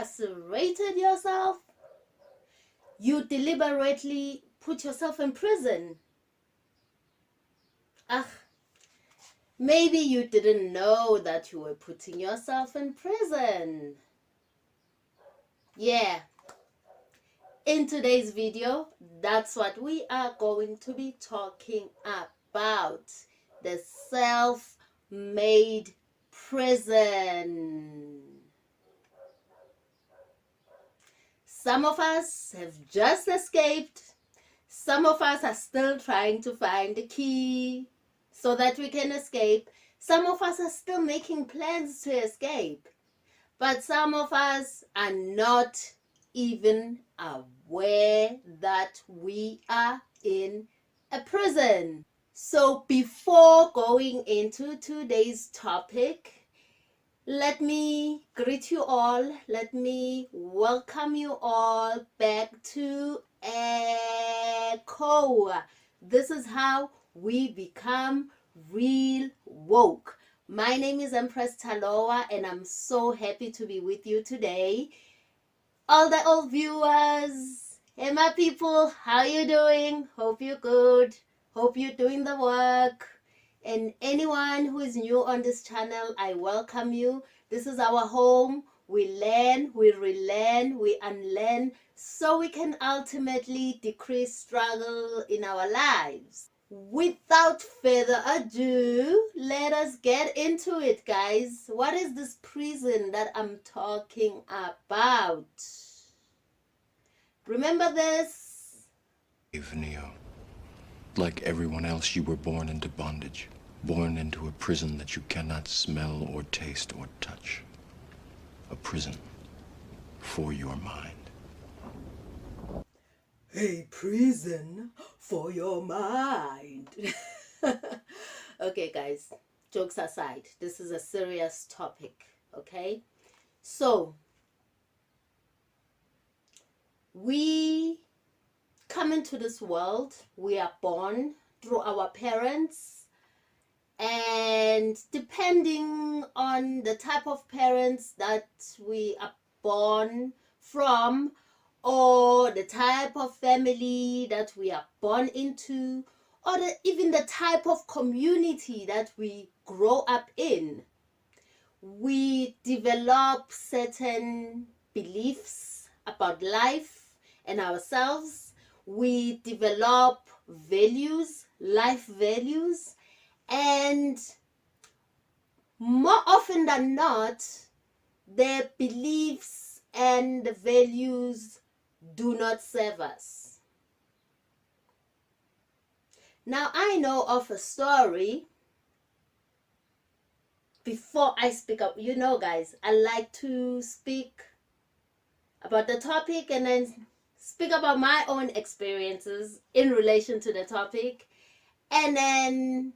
incarcerated yourself. You deliberately put yourself in prison. Maybe you didn't know that you were putting yourself in prison. Yeah. In today's video, that's what we are going to be talking about. The self-made prison. Some of us have just escaped. Some of us are still trying to find the key so that we can escape. Some of us are still making plans to escape. But some of us are not even aware that we are in a prison. So before going into today's topic, let me greet you all. Let me welcome you all back to Echo. This is how we become real woke. My name is Empress Taloa and I'm so happy to be with you today. All the old viewers, hey my people, how you doing? Hope you're good. Hope you're doing the work. And anyone who is new on this channel, I welcome you. This is our home. We learn, we relearn, we unlearn, so we can ultimately decrease struggle in our lives. Without further ado, let us get into it, guys. What is this prison that I'm talking about? Remember this? Neo. Like everyone else, you were born into bondage. Born into a prison that you cannot smell or taste or touch. A prison for your mind. A prison for your mind. Okay, guys, jokes aside, this is a serious topic, okay? So, we come into this world, we are born through our parents, and depending on the type of parents that we are born from, or the type of family that we are born into, or even the type of community that we grow up in, we develop certain beliefs about life and ourselves. We develop values, life values, and more often than not, the beliefs and the values do not serve us. Now, I know of a story. Before I speak up, you know, guys, I like to speak about the topic and then speak about my own experiences in relation to the topic, and then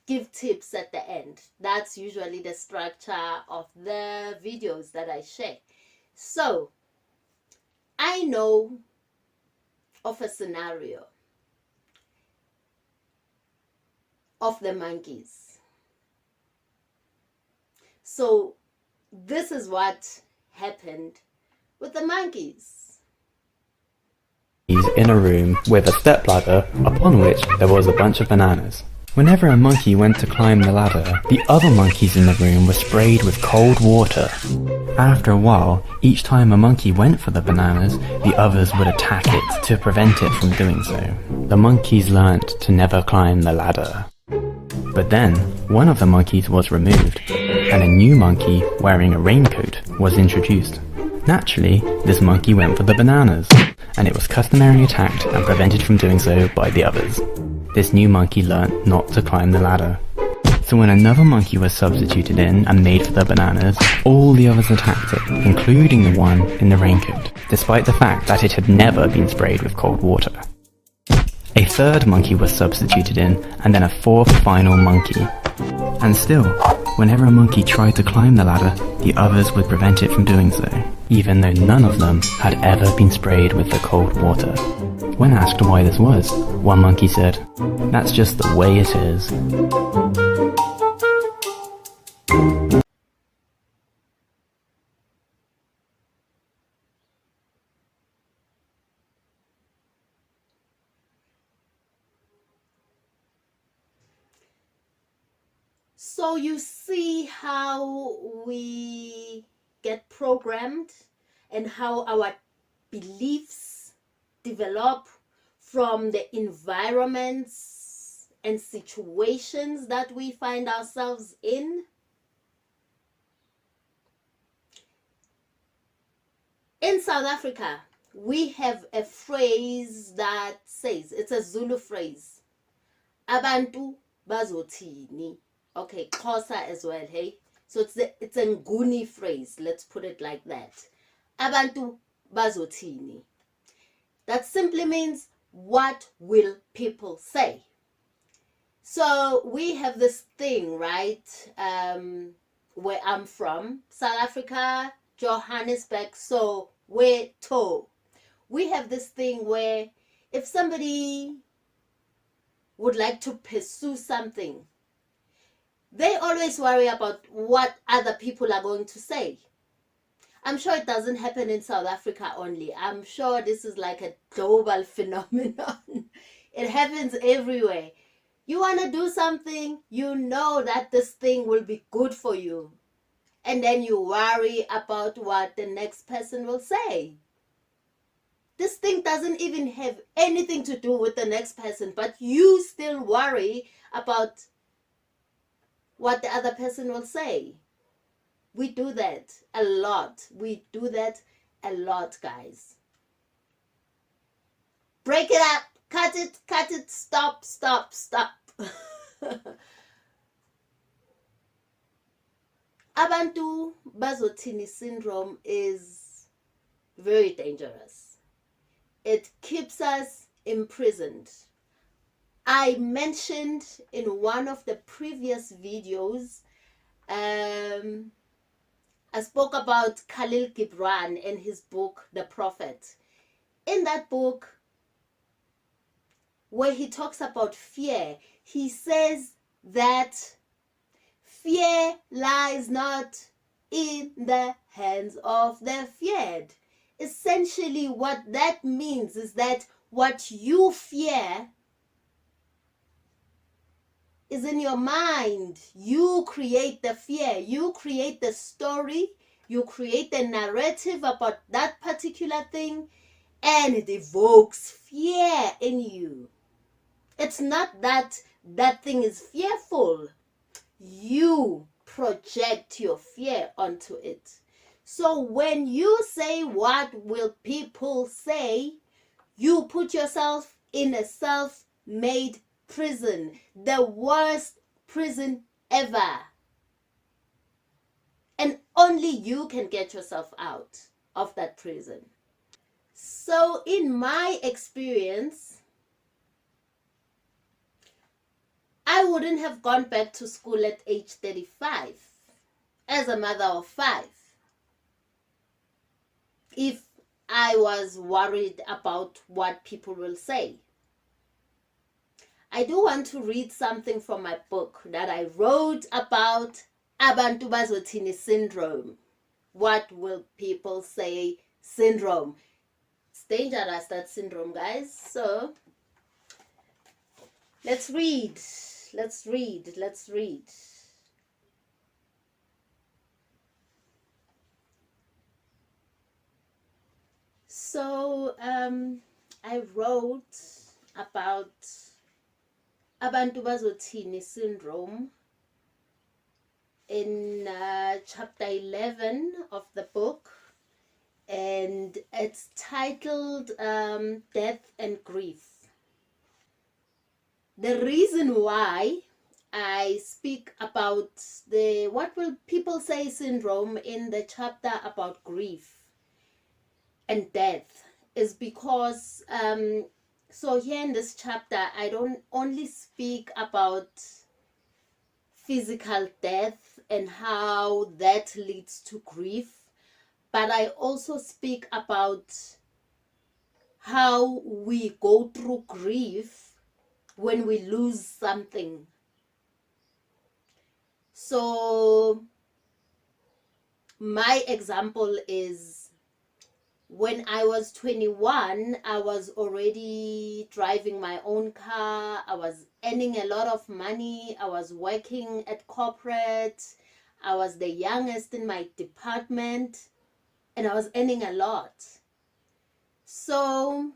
give tips at the end. That's usually the structure of the videos that I share. So, I know of a scenario of the monkeys. So, this is what happened with the monkeys. He's in a room with a stepladder upon which there was a bunch of bananas. Whenever a monkey went to climb the ladder, the other monkeys in the room were sprayed with cold water. After a while, each time a monkey went for the bananas, the others would attack it to prevent it from doing so. The monkeys learnt to never climb the ladder. But then, one of the monkeys was removed, and a new monkey wearing a raincoat was introduced. Naturally, this monkey went for the bananas, and it was customarily attacked and prevented from doing so by the others. This new monkey learnt not to climb the ladder. So when another monkey was substituted in and made for the bananas, all the others attacked it, including the one in the raincoat, despite the fact that it had never been sprayed with cold water. A third monkey was substituted in, and then a fourth final monkey. And still, whenever a monkey tried to climb the ladder, the others would prevent it from doing so, even though none of them had ever been sprayed with the cold water. When asked why this was, one monkey said, "That's just the way it is." So you see how we get programmed and how our beliefs develop from the environments and situations that we find ourselves in. In South Africa, we have a phrase that says, it's a Zulu phrase, Abantu Bazothini. Okay, Xhosa as well, hey? So it's a Nguni phrase, let's put it like that. Abantu Bazothini. That simply means, what will people say? So we have this thing, right? Where I'm from, South Africa, Johannesburg, so Soweto. We have this thing where if somebody would like to pursue something, they always worry about what other people are going to say. I'm sure it doesn't happen in South Africa only. I'm sure this is like a global phenomenon. It happens everywhere. You want to do something, you know that this thing will be good for you. And then you worry about what the next person will say. This thing doesn't even have anything to do with the next person, but you still worry about what the other person will say. We do that a lot. We do that a lot, guys. Break it up. Cut it. Stop. Abantu Bazothini syndrome is very dangerous. It keeps us imprisoned. I mentioned in one of the previous videos, I spoke about Khalil Gibran and his book, The Prophet. In that book, where he talks about fear, he says that fear lies not in the hands of the feared. Essentially, what that means is that what you fear is in your mind. You create the fear, you create the story, you create the narrative about that particular thing, and it evokes fear in you. It's not that that thing is fearful. You project your fear onto it. So when you say, what will people say, you put yourself in a self-made prison, the worst prison ever. And only you can get yourself out of that prison. So in my experience, I wouldn't have gone back to school at age 35 as a mother of 5 if I was worried about what people will say. I do want to read something from my book that I wrote about Abantu Bazothini syndrome. What will people say syndrome? It's dangerous, that syndrome, guys. So let's read. So I wrote about Abantu Bazothini syndrome in chapter 11 of the book, and it's titled Death and Grief. The reason why I speak about the what will people say syndrome in the chapter about grief and death is because so here in this chapter I don't only speak about physical death and how that leads to grief, but I also speak about how we go through grief when we lose something. So my example is When I was 21, I was already driving my own car. I was earning a lot of money. I was working at corporate. I was the youngest in my department, and I was earning a lot. So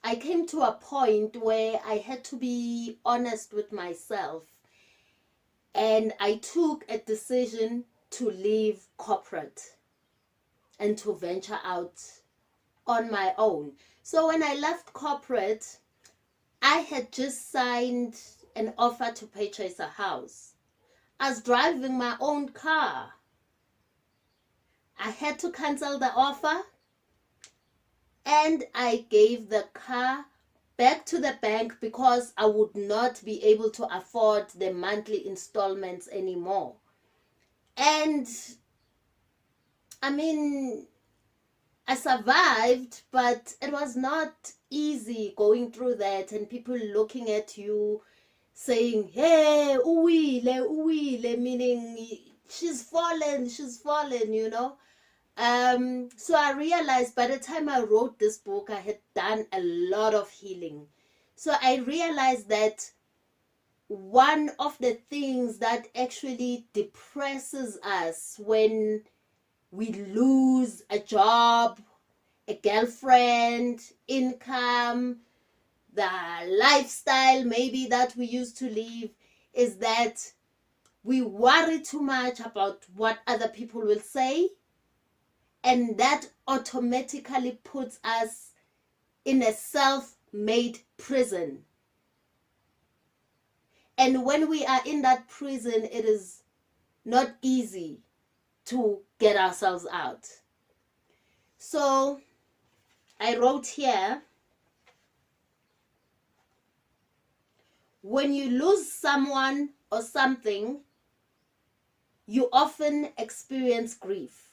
I came to a point where I had to be honest with myself, and I took a decision to leave corporate and to venture out on my own. So when I left corporate, I had just signed an offer to purchase a house. I was driving my own car. I had to cancel the offer, and I gave the car back to the bank because I would not be able to afford the monthly installments anymore. And I mean, I survived, but it was not easy going through that and people looking at you saying, hey, uwile, meaning she's fallen, you know. So I realized by the time I wrote this book, I had done a lot of healing. So I realized that one of the things that actually depresses us when we lose a job, a girlfriend, income, the lifestyle maybe that we used to live, is that we worry too much about what other people will say, and that automatically puts us in a self-made prison. And when we are in that prison, it is not easy to get ourselves out. So I wrote here, when you lose someone or something, you often experience grief.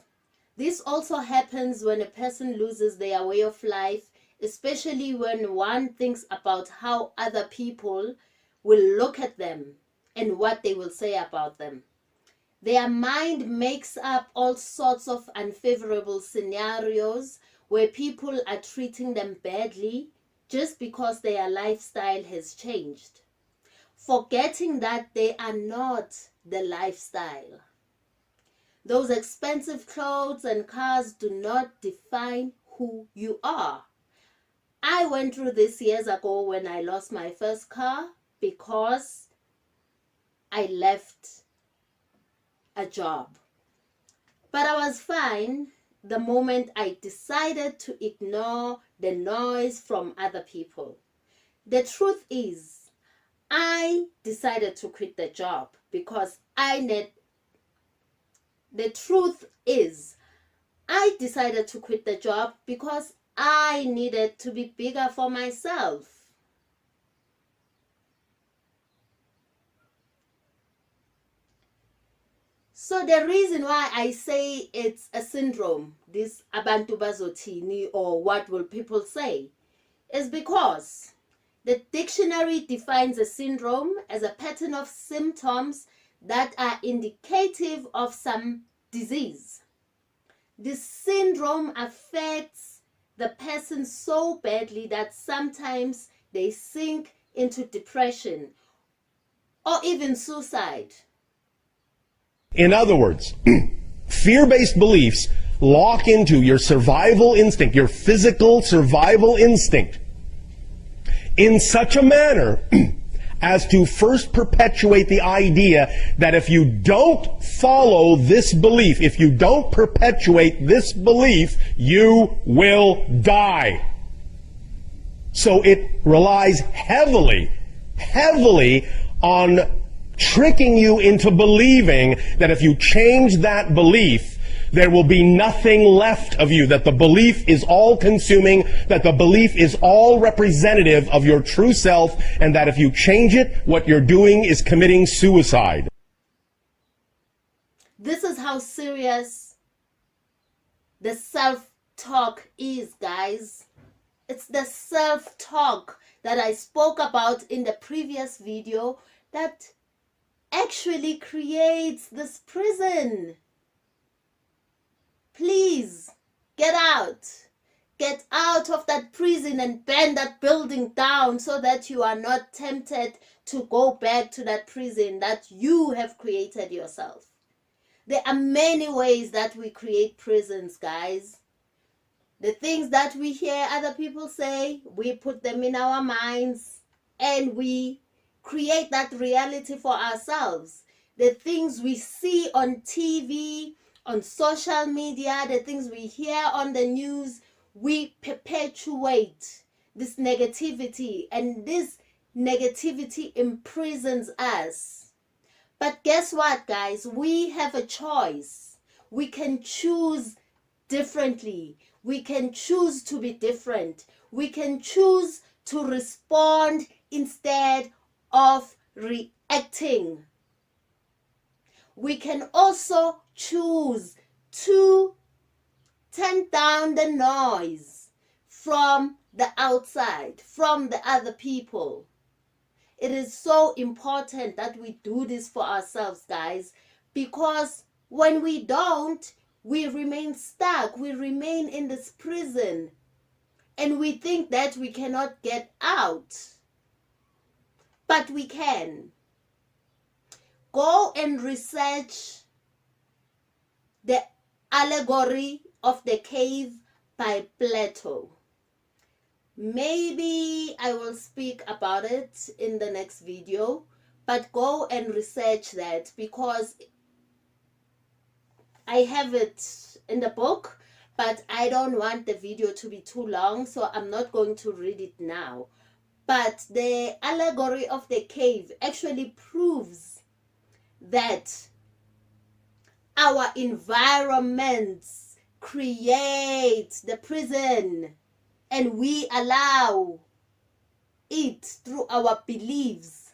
This also happens when a person loses their way of life, especially when one thinks about how other people will look at them and what they will say about them. Their mind makes up all sorts of unfavorable scenarios where people are treating them badly just because their lifestyle has changed, forgetting that they are not the lifestyle. Those expensive clothes and cars do not define who you are. I went through this years ago when I lost my first car because I left a job. But I was fine the moment I decided to ignore the noise from other people. The truth is, I decided to quit the job because I needed to be bigger for myself. So the reason why I say it's a syndrome, this Abantu Bazothini, or what will people say, is because the dictionary defines a syndrome as a pattern of symptoms that are indicative of some disease. This syndrome affects the person so badly that sometimes they sink into depression or even suicide. In other words, fear-based beliefs lock into your survival instinct, your physical survival instinct, in such a manner as to first perpetuate the idea that if you don't follow this belief, if you don't perpetuate this belief, you will die. So it relies heavily on tricking you into believing that if you change that belief, there will be nothing left of you, that the belief is all-consuming, that the belief is all representative of your true self, and that if you change it, what you're doing is committing suicide. This is how serious the self-talk is, guys. It's the self-talk that I spoke about in the previous video that actually creates this prison. Please get out. get out of that prison and burn that building down so that you are not tempted to go back to that prison that you have created yourself. There are many ways that we create prisons, guys. The things that we hear other people say, we put them in our minds and we create that reality for ourselves. The things we see on TV, on social media, the things we hear on the news, we perpetuate this negativity, and this negativity imprisons us. But guess what, guys? We have a choice. We can choose differently. We can choose to be different. We can choose to respond instead of reacting. We can also choose to turn down the noise from the outside, from the other people. It is so important that we do this for ourselves, guys, because when we don't, we remain stuck. We remain in this prison and we think that we cannot get out. But we can. Go and research the allegory of the cave by Plato. Maybe I will speak about it in the next video, but go and research that because I have it in the book, but I don't want the video to be too long, so I'm not going to read it now. But the allegory of the cave actually proves that our environments create the prison, and we allow it through our beliefs.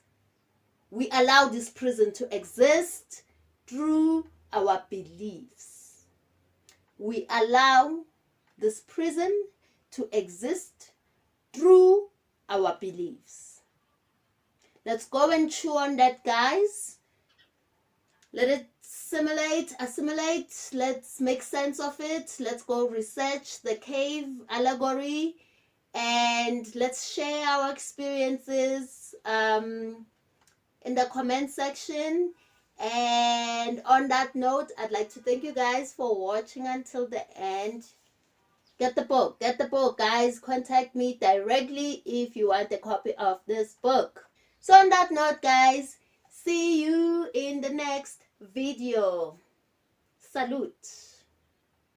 We allow this prison to exist through our beliefs. We allow this prison to exist through our beliefs. Let's go and chew on that, guys. Let it assimilate. Let's make sense of it. Let's go research the cave allegory, and let's share our experiences in the comment section. And on that note, I'd like to thank you guys for watching until the end. Get the book, guys. Contact me directly if you want a copy of this book. So on that note, guys, see you in the next video. Salute.